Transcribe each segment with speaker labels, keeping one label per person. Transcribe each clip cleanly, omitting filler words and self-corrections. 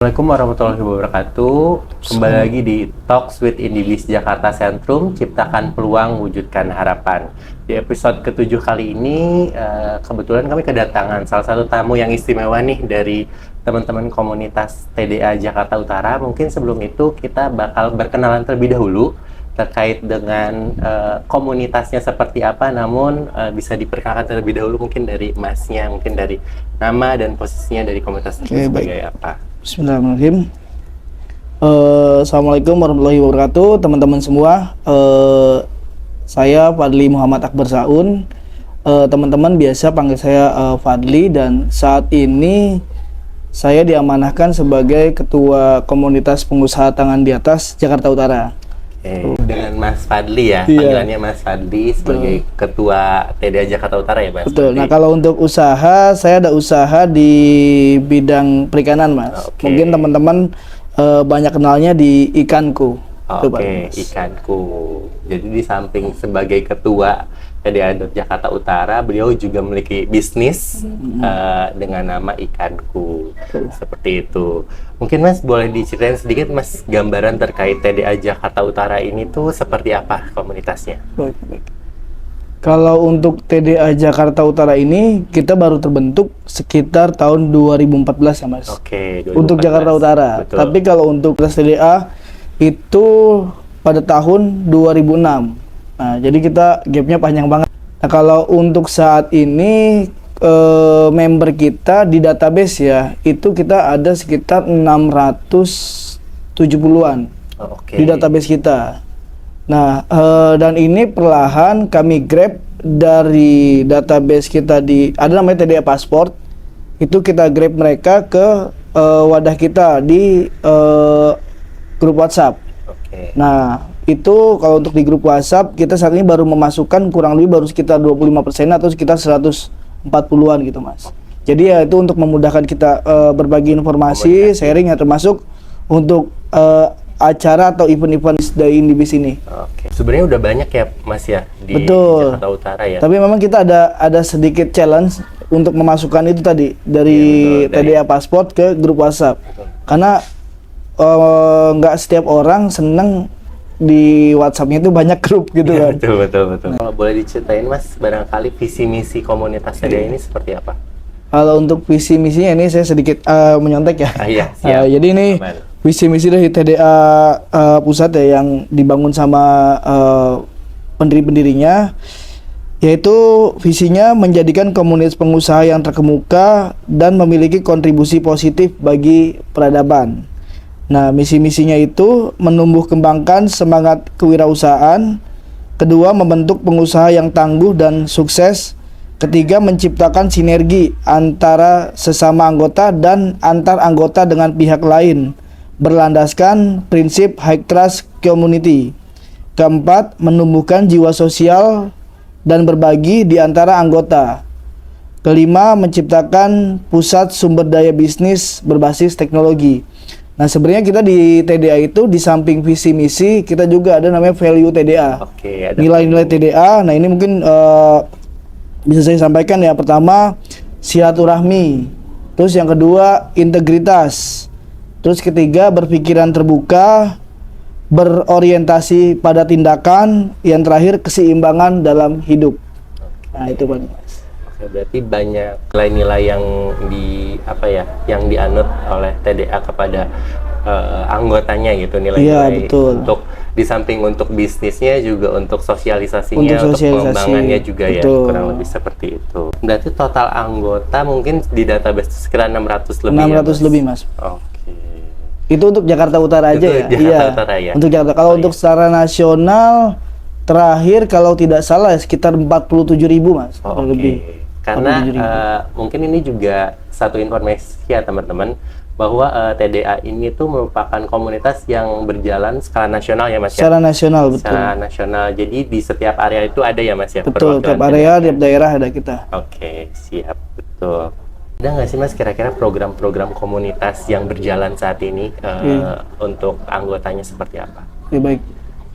Speaker 1: Assalamualaikum warahmatullahi wabarakatuh. Kembali lagi di Talks with Indibis Jakarta Sentrum, ciptakan peluang, wujudkan harapan. Di episode ke-7 kali ini, kebetulan kami kedatangan salah satu tamu yang istimewa nih dari teman-teman komunitas TDA Jakarta Utara. Mungkin sebelum itu kita bakal berkenalan terlebih dahulu terkait dengan komunitasnya seperti apa, namun bisa diperkenalkan terlebih dahulu mungkin dari masnya, mungkin dari nama dan posisinya dari komunitas itu sebagai apa.
Speaker 2: Bismillahirrahmanirrahim. Assalamualaikum warahmatullahi wabarakatuh, teman-teman semua. Saya Fadli Muhammad Akbar Saun. Teman-teman biasa panggil saya Fadli, dan saat ini saya diamanahkan sebagai Ketua Komunitas Pengusaha Tangan di Atas Jakarta Utara.
Speaker 1: Dengan Mas Fadli ya, panggilannya Mas Fadli sebagai Ketua TDA Jakarta Utara ya, Mas?
Speaker 2: Betul. Nah, kalau untuk usaha, saya ada usaha di bidang perikanan, Mas. Mungkin teman-teman banyak kenalnya di Ikanku.
Speaker 1: Ikanku. Jadi di samping sebagai Ketua TDA Jakarta Utara, beliau juga memiliki bisnis dengan nama Ikanku. Seperti itu. Mungkin Mas boleh diceritain sedikit Mas gambaran terkait TDA Jakarta Utara ini tuh seperti apa komunitasnya?
Speaker 2: Baik. Kalau untuk TDA Jakarta Utara ini kita baru terbentuk sekitar tahun 2014 ya, Mas. 2014. Untuk Jakarta Utara. Betul. Tapi kalau untuk TDA itu pada tahun 2006. Nah, jadi kita gapnya panjang banget. Nah, kalau untuk saat ini member kita di database ya, itu kita ada sekitar 670-an di database kita. Nah, dan ini perlahan kami grab dari database kita ada namanya TDA Passport. Itu kita grab mereka ke wadah kita di grup WhatsApp. Nah, itu kalau untuk di grup WhatsApp kita saat ini baru memasukkan kurang lebih baru sekitar 25% atau sekitar 140-an gitu, Mas. Jadi ya itu untuk memudahkan kita berbagi informasi, sharing ya, termasuk untuk acara atau event-event dari Indibis ini.
Speaker 1: Sebenarnya udah banyak ya, Mas ya, di Jakarta Utara ya.
Speaker 2: Tapi memang kita ada sedikit challenge untuk memasukkan itu tadi dari TDA Passport ke grup WhatsApp. Karena nggak setiap orang seneng di WhatsApp-nya itu banyak grup gitu kan.
Speaker 1: Betul. Kalau boleh diceritain Mas, barangkali visi misi komunitas TDA ini seperti apa?
Speaker 2: Kalau untuk visi misinya ini saya sedikit menyontek ya.
Speaker 1: Siap.
Speaker 2: Jadi ini visi misi dari TDA pusat ya, yang dibangun sama pendiri-pendirinya, yaitu visinya menjadikan komunitas pengusaha yang terkemuka dan memiliki kontribusi positif bagi peradaban. Nah, misi-misinya itu menumbuh kembangkan semangat kewirausahaan, kedua membentuk pengusaha yang tangguh dan sukses, ketiga menciptakan sinergi antara sesama anggota dan antar anggota dengan pihak lain, berlandaskan prinsip high trust community, keempat menumbuhkan jiwa sosial dan berbagi di antara anggota, kelima menciptakan pusat sumber daya bisnis berbasis teknologi. Nah, sebenarnya kita di TDA itu di samping visi misi kita juga ada namanya value TDA. Nilai-nilai TDA. Nah, ini mungkin bisa saya sampaikan ya. Pertama, silaturahmi. Terus yang kedua, integritas. Terus ketiga, berpikiran terbuka, berorientasi pada tindakan. Yang terakhir, keseimbangan dalam hidup. Nah, itu Pak.
Speaker 1: Berarti banyak nilai-nilai yang dianut oleh TDA kepada anggotanya gitu, nilai-nilai untuk di samping untuk bisnisnya juga untuk sosialisasinya, untuk pengembangannya juga. Ya, kurang lebih seperti itu. Berarti total anggota mungkin di database sekitar 600 lebih.
Speaker 2: Mas. Itu untuk Jakarta Utara aja ya.
Speaker 1: Utara ya.
Speaker 2: Untuk Jakarta. Kalau untuk secara nasional terakhir kalau tidak salah sekitar 47.000 Mas. Lebih.
Speaker 1: Karena mungkin ini juga satu informasi ya teman-teman, bahwa TDA ini tuh merupakan komunitas yang berjalan skala nasional ya Mas ya? Secara nasional, betul. Secara nasional, jadi di setiap area itu ada ya Mas ya?
Speaker 2: Betul, tiap area, tiap daerah ada kita.
Speaker 1: Siap, betul. Ada nggak sih Mas kira-kira program-program komunitas yang berjalan saat ini untuk anggotanya seperti apa?
Speaker 2: Baik.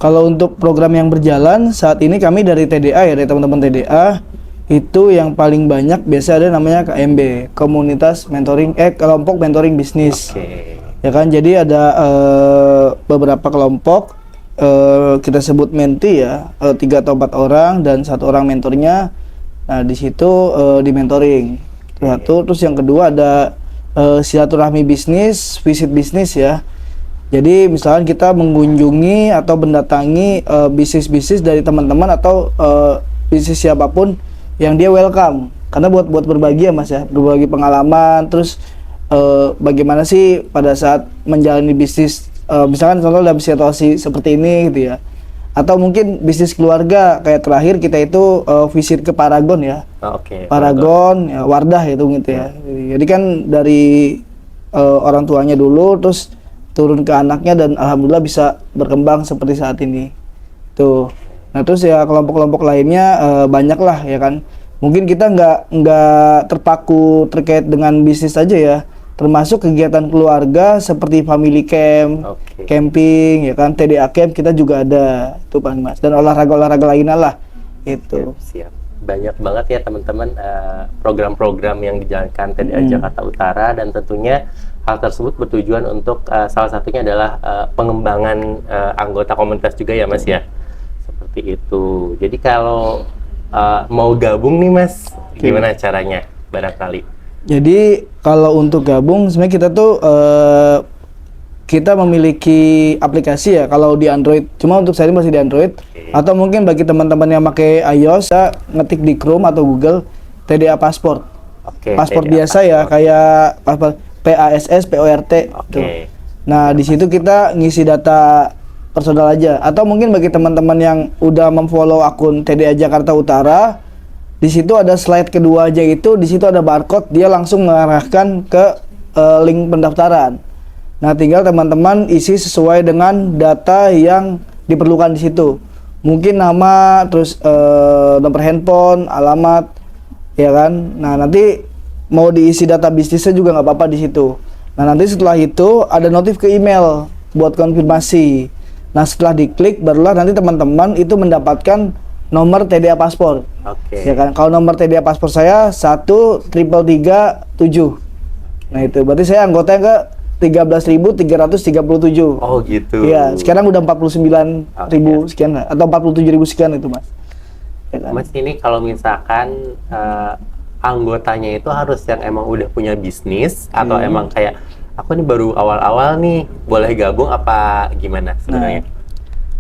Speaker 2: Kalau untuk program yang berjalan saat ini kami dari TDA ya, dari teman-teman TDA, itu yang paling banyak biasa ada namanya KMB, komunitas mentoring kelompok mentoring bisnis. ya kan. Jadi ada beberapa kelompok, kita sebut menti ya, 3 atau 4 orang dan 1 orang mentornya. Nah di situ di mentoring satu. Terus yang kedua ada silaturahmi bisnis, visit bisnis ya. Jadi misalkan kita mengunjungi atau mendatangi bisnis-bisnis dari teman-teman atau bisnis siapapun yang dia welcome, karena buat berbagi ya Mas ya, berbagi pengalaman. Terus bagaimana sih pada saat menjalani bisnis, misalkan contoh dalam situasi seperti ini gitu ya, atau mungkin bisnis keluarga kayak terakhir kita itu visit ke Paragon ya. Paragon ya, Wardah itu gitu ya. Jadi kan dari orang tuanya dulu terus turun ke anaknya dan alhamdulillah bisa berkembang seperti saat ini tuh. Nah terus ya kelompok-kelompok lainnya banyak lah ya kan. Mungkin kita nggak terpaku terkait dengan bisnis saja ya, termasuk kegiatan keluarga seperti family camp, camping ya kan, TDA camp kita juga ada itu Pak Mas, dan olahraga lainnya lah itu.
Speaker 1: Siap. Banyak banget ya teman-teman program-program yang dijalankan TDA Jakarta Utara, dan tentunya hal tersebut bertujuan untuk salah satunya adalah pengembangan anggota komunitas juga ya Mas ya, seperti itu. Jadi kalau mau gabung nih Mas, gimana caranya barangkali?
Speaker 2: Jadi kalau untuk gabung sebenarnya kita tuh kita memiliki aplikasi ya kalau di Android. Cuma untuk saya ini masih di Android. Atau mungkin bagi teman-teman yang pakai iOS, saya ngetik di Chrome atau Google TDA Passport. Paspor TDA biasa Passport. Ya, kayak paspor PASS, PORT. Nah di situ kita ngisi data personal aja. Atau mungkin bagi teman-teman yang udah memfollow akun TDA Jakarta Utara, di situ ada slide kedua aja itu, di situ ada barcode, dia langsung mengarahkan ke link pendaftaran. Nah, tinggal teman-teman isi sesuai dengan data yang diperlukan di situ. Mungkin nama, terus nomor handphone, alamat, ya kan. Nah, nanti mau diisi data bisnisnya juga nggak apa-apa di situ. Nah, nanti setelah itu ada notif ke email buat konfirmasi. Nah, setelah diklik barulah nanti teman-teman itu mendapatkan nomor TDA paspor. Ya kan, kalau nomor TDA paspor saya 13337. Nah itu berarti saya anggotanya ke 13.337.
Speaker 1: Oh gitu.
Speaker 2: Iya, sekarang udah 49.000 sekian atau 47.000 sekian itu Mas.
Speaker 1: Ya kan? Mas ini kalau misalkan anggotanya itu harus yang emang udah punya bisnis atau emang kayak aku nih baru awal-awal nih, boleh gabung apa gimana sebenarnya?
Speaker 2: Nah,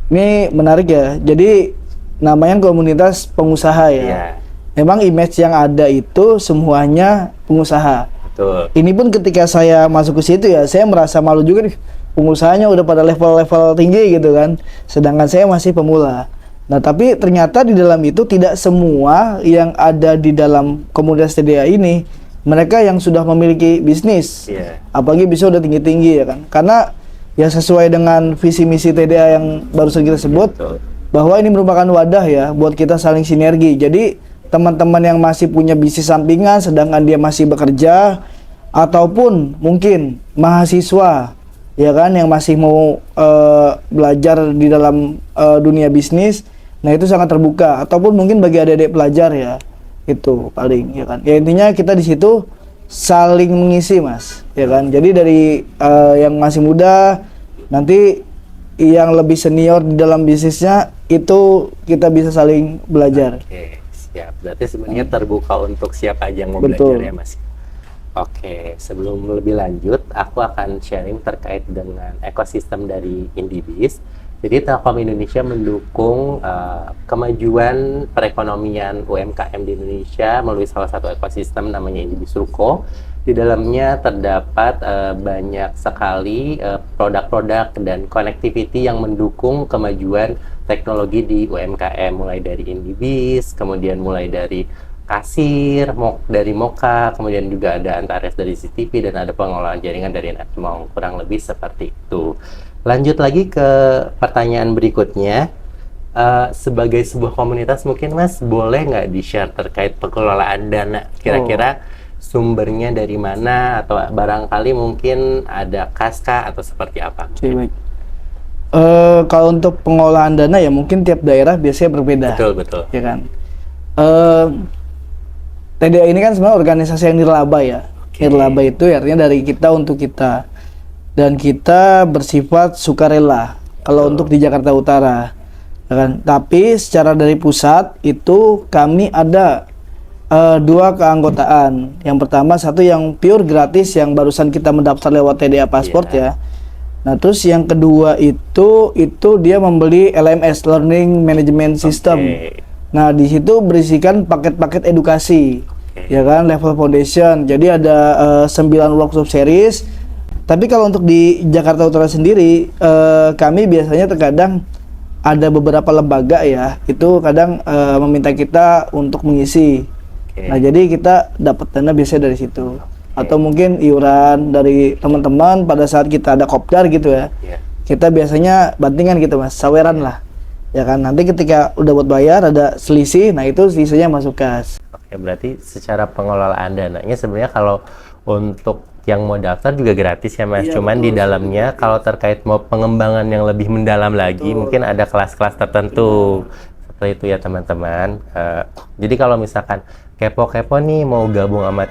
Speaker 2: ini menarik ya. Jadi namanya komunitas pengusaha ya. Memang image yang ada itu semuanya pengusaha. Betul. Ini pun ketika saya masuk ke situ ya, saya merasa malu juga nih. Pengusahanya udah pada level-level tinggi gitu kan. Sedangkan saya masih pemula. Nah, tapi ternyata di dalam itu tidak semua yang ada di dalam komunitas TDA ini mereka yang sudah memiliki bisnis. Apalagi bisa udah tinggi-tinggi ya kan. Karena ya sesuai dengan visi misi TDA yang barusan kita sebut. Betul. Bahwa ini merupakan wadah ya buat kita saling sinergi. Jadi teman-teman yang masih punya bisnis sampingan sedangkan dia masih bekerja, ataupun mungkin mahasiswa ya kan yang masih mau belajar di dalam dunia bisnis, nah itu sangat terbuka. Ataupun mungkin bagi adik-adik pelajar ya, itu paling ya kan. Ya intinya kita di situ saling mengisi Mas, ya kan. Jadi dari yang masih muda, nanti yang lebih senior di dalam bisnisnya itu kita bisa saling belajar.
Speaker 1: Siap, berarti sebenarnya terbuka untuk siapa aja yang mau belajar ya Mas. Oke, sebelum lebih lanjut, aku akan sharing terkait dengan ekosistem dari Indibis. Jadi Telkom Indonesia mendukung kemajuan perekonomian UMKM di Indonesia melalui salah satu ekosistem namanya Indibis Ruko. Di dalamnya terdapat banyak sekali produk-produk dan connectivity yang mendukung kemajuan teknologi di UMKM, mulai dari Indibis, kemudian mulai dari kasir, dari Moka, kemudian juga ada Antares dari CCTV, dan ada pengelolaan jaringan dari Netmong, kurang lebih seperti itu. Lanjut lagi ke pertanyaan berikutnya. Sebagai sebuah komunitas mungkin Mas boleh nggak di-share terkait pengelolaan dana? Kira-kira sumbernya dari mana, atau barangkali mungkin ada kas atau seperti apa?
Speaker 2: Baik. Kalau untuk pengolahan dana ya mungkin tiap daerah biasanya berbeda.
Speaker 1: Betul.
Speaker 2: Ya kan. TDA ini kan sebenarnya organisasi yang nirlaba ya. Nirlaba itu artinya dari kita untuk kita. dan kita bersifat sukarela kalau untuk di Jakarta Utara, ya kan. Tapi secara dari pusat itu kami ada dua keanggotaan. Yang pertama satu yang pure gratis yang barusan kita mendaftar lewat TDA Passport ya. Nah terus yang kedua itu dia membeli LMS, Learning Management System. Nah di situ berisikan paket-paket edukasi, ya kan, level foundation. Jadi ada 9 workshop series. Tapi kalau untuk di Jakarta Utara sendiri, kami biasanya terkadang ada beberapa lembaga ya, itu kadang meminta kita untuk mengisi. Nah jadi kita dapat dana biasanya dari situ, atau mungkin iuran dari teman-teman pada saat kita ada kopdar gitu ya. Kita biasanya bantingan gitu mas, saweran lah, ya kan. Nanti ketika udah buat bayar ada selisih, nah itu selisihnya masuk kas.
Speaker 1: Oke, berarti secara pengelolaan dananya sebenarnya kalau untuk yang mau daftar juga gratis ya mas. Cuman di dalamnya kalau terkait mau pengembangan yang lebih mendalam lagi, mungkin ada kelas-kelas tertentu. Seperti itu ya teman-teman. Jadi kalau misalkan kepo-kepo nih mau gabung sama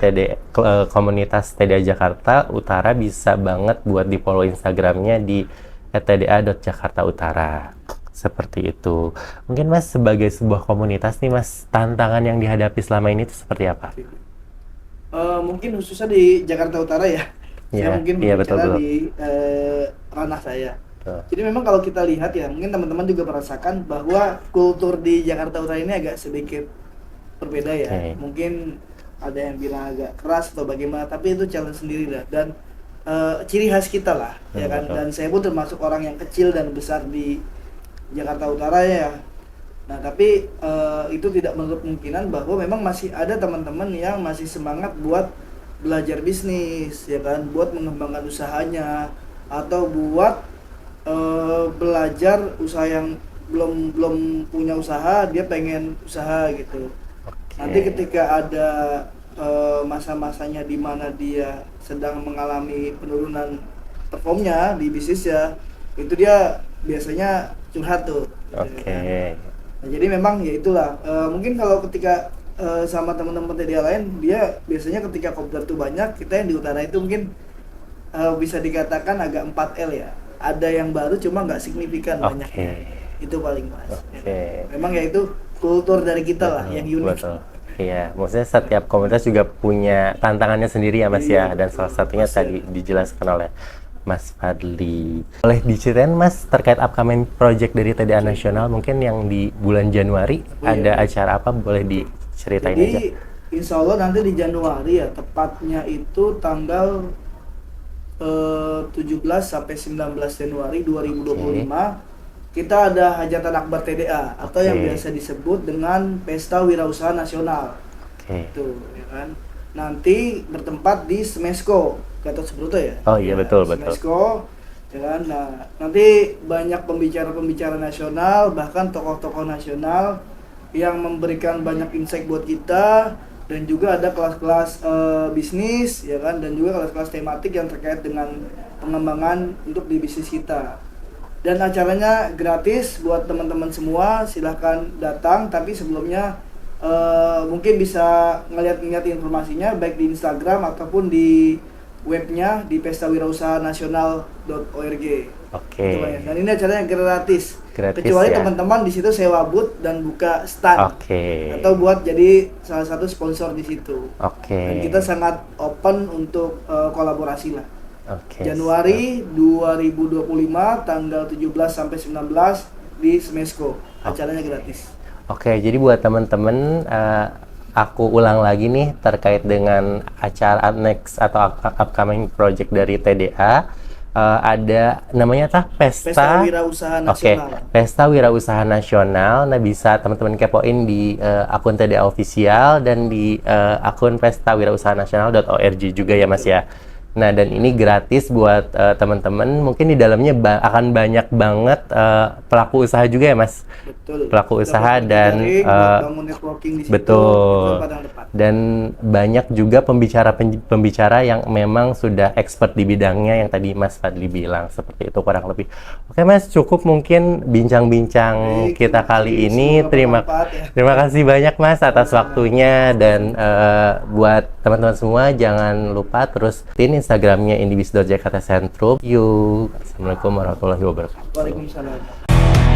Speaker 1: komunitas TDA Jakarta Utara, bisa banget buat di follow Instagramnya di @tda.jakartautara. Seperti itu. Mungkin mas sebagai sebuah komunitas nih mas, tantangan yang dihadapi selama ini itu seperti apa?
Speaker 2: Mungkin khususnya di Jakarta Utara ya. Saya mungkin
Speaker 1: betul.
Speaker 2: di ranah saya. Jadi memang kalau kita lihat ya, mungkin teman-teman juga merasakan bahwa kultur di Jakarta Utara ini agak sedikit berbeda ya. Mungkin ada yang bilang agak keras atau bagaimana, tapi itu challenge sendiri lah. Dan ciri khas kita lah, ya kan. Dan saya pun termasuk orang yang kecil dan besar di Jakarta Utara ya. Nah tapi itu tidak menutup kemungkinan bahwa memang masih ada teman-teman yang masih semangat buat belajar bisnis, ya kan, buat mengembangkan usahanya, atau buat belajar usaha yang belum punya usaha, dia pengen usaha gitu. Nanti ketika ada masa-masanya di mana dia sedang mengalami penurunan performnya di bisnisnya, itu dia biasanya curhat tuh. Nah, jadi memang ya itulah. Mungkin kalau ketika sama teman-teman TDA lain, dia biasanya ketika kopdar tuh banyak, kita yang di utara itu mungkin bisa dikatakan agak 4L ya. Ada yang baru cuma nggak signifikan banyaknya. Itu paling mas. Memang ya itu kultur dari kita lah yang unik.
Speaker 1: Iya, maksudnya setiap komunitas juga punya tantangannya sendiri ya mas ya. Dan salah satunya tadi dijelaskan oleh Mas Fadli. Boleh diceritain mas terkait upcoming project dari TDA Nasional, mungkin yang di bulan Januari ada acara apa, boleh diceritain aja?
Speaker 2: Jadi insya Allah nanti di Januari ya, tepatnya itu tanggal 17 sampai 19 Januari 2025 kita ada hajatan akbar TDA atau yang biasa disebut dengan Pesta Wirausaha Nasional. Itu ya kan. Nanti bertempat di Smesco Gatot Subroto ya.
Speaker 1: Oh iya betul.
Speaker 2: Smesco ya kan. Nah, nanti banyak pembicara-pembicara nasional, bahkan tokoh-tokoh nasional yang memberikan banyak insight buat kita. Dan juga ada kelas-kelas bisnis ya kan, dan juga kelas-kelas tematik yang terkait dengan pengembangan untuk di bisnis kita. Dan acaranya gratis buat teman-teman semua, silahkan datang. Tapi sebelumnya mungkin bisa ngeliat informasinya baik di Instagram ataupun di webnya di pestawirausahanasional.org. Dan ini acaranya gratis. Kecuali teman-teman di situ sewa booth dan buka stand, atau buat jadi salah satu sponsor di situ. Dan kita sangat open untuk kolaborasi lah. Januari 2025 tanggal 17 sampai 19 di Smesco. Acaranya gratis.
Speaker 1: Jadi buat teman-teman, aku ulang lagi nih terkait dengan acara next atau upcoming project dari TDA. Ada namanya Pesta
Speaker 2: Wirausaha Nasional.
Speaker 1: Pesta Wirausaha Nasional. Nah, bisa teman-teman kepoin di akun TDA official dan di akun pestawirausahanasional.org juga ya Mas ya. Nah, dan ini gratis buat teman-teman. Mungkin di dalamnya akan banyak banget pelaku usaha juga ya Mas.
Speaker 2: Betul.
Speaker 1: Pelaku usaha dan
Speaker 2: bangun networking di situ.
Speaker 1: Betul. dan banyak juga pembicara yang memang sudah expert di bidangnya yang tadi Mas Fadli bilang, seperti itu kurang lebih. Oke Mas, cukup mungkin bincang-bincang kita kali ini. Terima kasih banyak Mas atas waktunya, dan buat teman-teman semua jangan lupa terus Instagramnya indibis.jakarta Centrum. Yuk, assalamualaikum warahmatullahi wabarakatuh.
Speaker 2: Waalaikumsalam.